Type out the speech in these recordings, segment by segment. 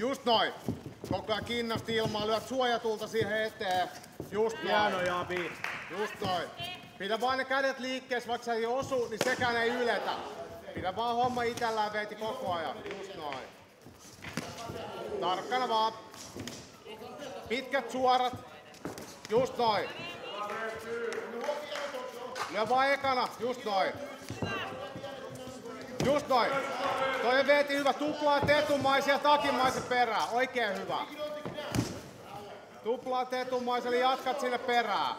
Just noin. Koko ajan kinnasti ilmaa, lyöt suojatulta siihen eteen. Just noin. Hieno Jabi. Just noin. Pidä vaan ne kädet liikkeessä, vaikka se ei osu, niin sekään ei yletä. Pidä vaan homma itellään veeti koko ajan. Just noin. Tarkkana vaan. Pitkät suorat. Just noin. Lyö vaan ekana. Just noin. Just noin. Toi veeti hyvä. Tuplaat etumaisia takimaisen perään. Oikein hyvä. Tuplaat etumaisen, eli jatkat sinne perään.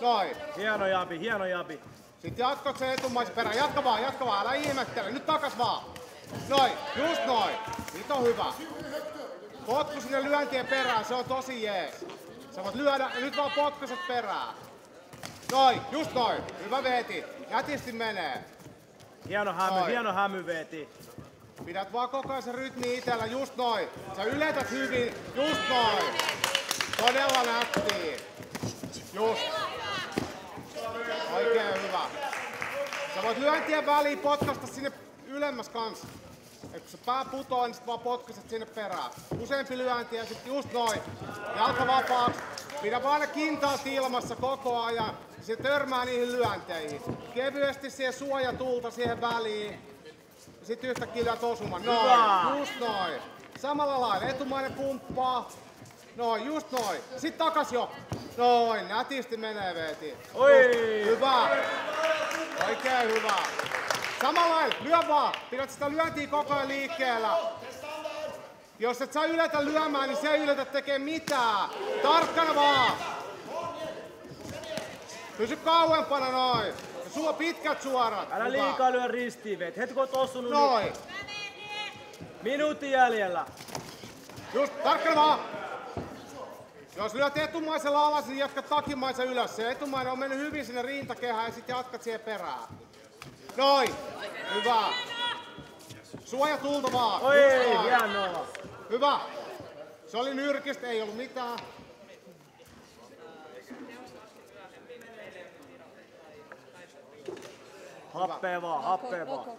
Noin. Hieno Jabi, hieno Jabi. Sitten jatkot sen etumaisen perään. Jatka vaan, älä ihmettele. Nyt takas vaan. Noin, just noin. Nyt on hyvä. Potku sinne lyöntien perään, se on tosi jees. Sä voit lyödä, nyt vaan potkaset perään. Noin, just noin. Hyvä veeti. Jätisti menee. Hieno hämy veeti. Pidät vaan koko ajan sen rytmi itellä, just noin. Sä yletät hyvin, just noin. Todella nättiä. Just. Oikein hyvä. Sä voit lyöntien väliin potkasta sinne ylemmäs kanssa. Et kun se pää putoo, niin sit vaan potkaset sinne perään. Useampi lyönti ja sit just noin. Jalka vapaaks. Pidä vaan ne kintaat ilmassa koko ajan. Se törmää niihin lyönteihin. Kevyesti siihen suojatulta siihen väliin. Ja sit yhtäkkiä lyöt osuman. Noin. Just noin. Samalla lailla. Etumainen pumppaa. Noin, just noin. Sit takas jo. Noin, nätisti menee veeti. Hyvä. Oikein hyvä. Samalla lailla, lyö vaan. Pidät sitä lyöntiä koko ajan liikkeellä. Jos et saa yletä lyömään, niin se ei yletä tekee mitään. Tarkkana vaan. Pysy kauempana noin. Ja sulla pitkät suorat. Älä liikaa lyö ristiin veet. Heti kun oot osunut, noin. Minuutin jäljellä. Just, tarkkana vaan. Jos lyöt etumaisella alas, niin jatka takimaisen ylös. Se etumainen on mennyt hyvin sinne rintakehään ja sitten jatkat siihen perään. Noin! Hyvä! Suoja tulta vaan! Oi, hienoa! Hyvä! Se oli nyrkistä, ei ollut mitään. Happea vaan, happea vaan.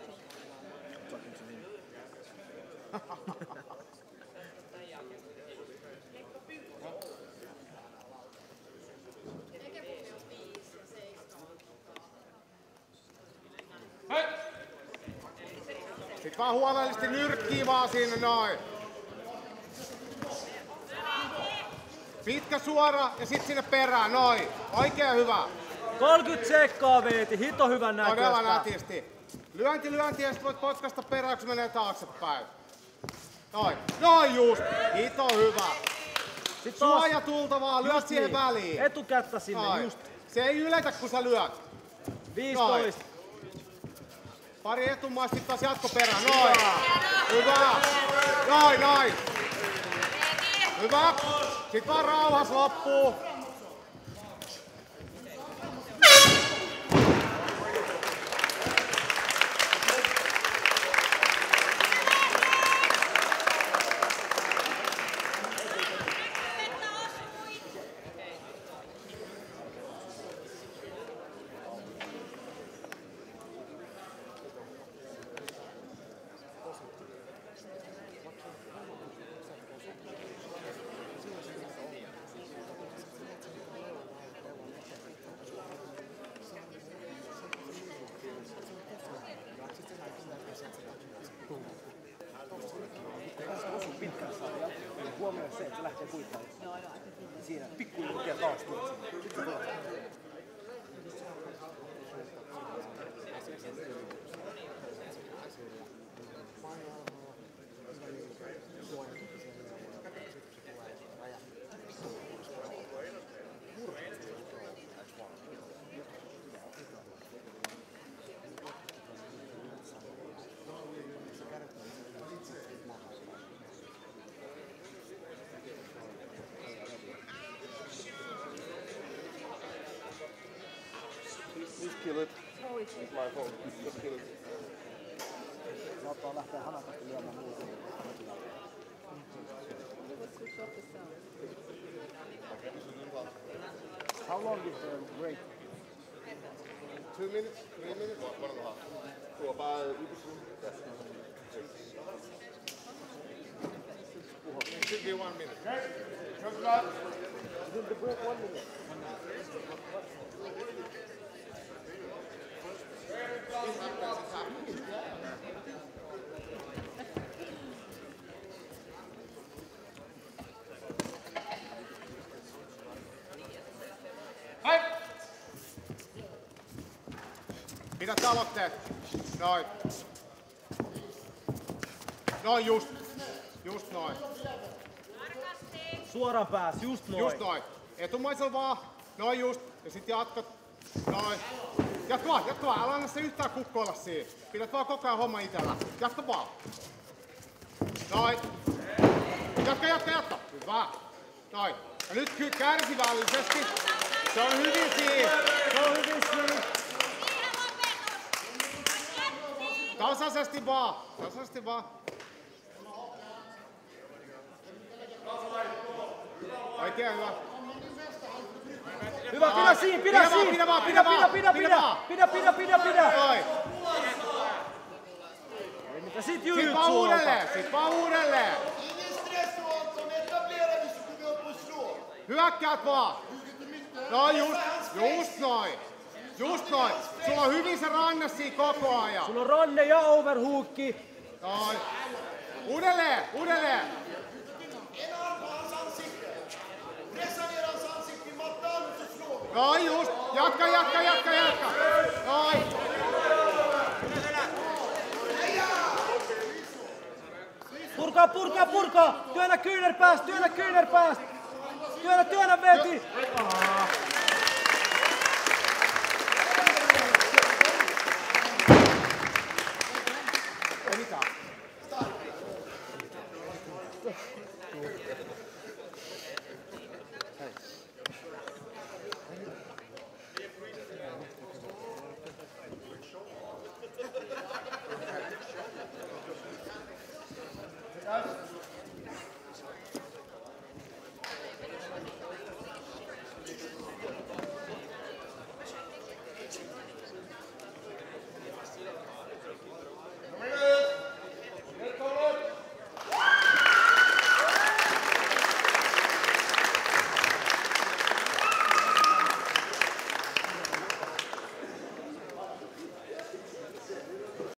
Sitten vaan huolellisesti nyrkkii vaan sinne noin. Pitkä suora ja sit sinne perään, noin. Oikein hyvä. 30 sekkaa veeti, hito hyvän näköistä. Todella nätisti. Lyönti ja sit voit potkasta perään, kun se menee taaksepäin. Noin. Noin just. Hito hyvä. Sitten suoja tulta vaan, lyöt siihen väliin. Etukättä sinne, noin. Just. Se ei yletä, kun sä lyöt. 15. Noin. Pari etumaista, sit taas jatko perään. Noin. Hyvä. Noin. Hyvä. Sit vaan rauhas loppuu. Huomioon se, että se lähtee kuittaamaan. Siinä pikkuilukkia taas tuot sinne. Just kill it. It's my fault. Just kill it. Saattaa lähteä hanakasti lyömään muuta. How long is the break? 2 minutes, 3 minutes? 1.5. Det var bare udbeslut. Ja. should be 1 minute. Hei! Pidä tavoitteet. Noin. Noin just. Just noin. Suoraan pääs, just noin. Just noin. Etumaisella vaan. Noin just. Ja sit jatkat. Noin. Jatka vaan. Älä anna se yhtään kukkoilla siinä. Pidät vaan koko ajan homma itellä. Jatka vaan. Noin. Jatka. Hyvä. Noin. Ja nyt kärsivällisesti. Se on hyvin siinä. Tasaisesti vaan. Oikein hyvä. Hyvä, pidä siinä, pidä siinä. Pidä. Noin. Ja sit Sit jujutsu vaan uudelleen. Hyökkäät vaan. No just noin. Sulla on hyvin se ranne siinä koko ajan. Sulla on ranne ja overhookki. Noin. Uudelleen. Noin just. Jatka. Noin. Purkaa. Työnnä kyynärpäästä. Työnnä veti.